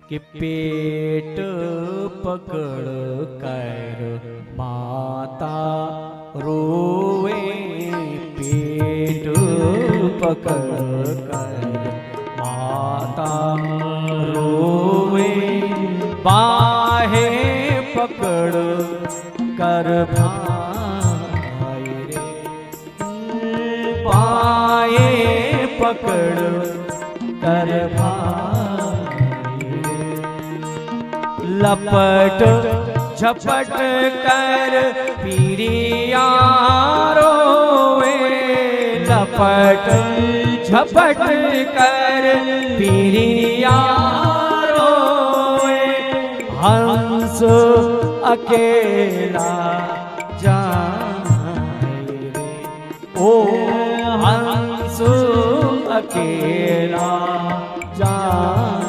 कि पेट पकड़ कर माता रोवे, पेट पकड़ कर माता रोवे, बाहे पकड़ कर भाई रे, बाहे पकड़ कर भाई रे, लपट झपट कर पीरिया रोवे, लपट झपट कर पीरिया रोवे, हंस अकेला जाए रे, ओ हंस अकेला जाए।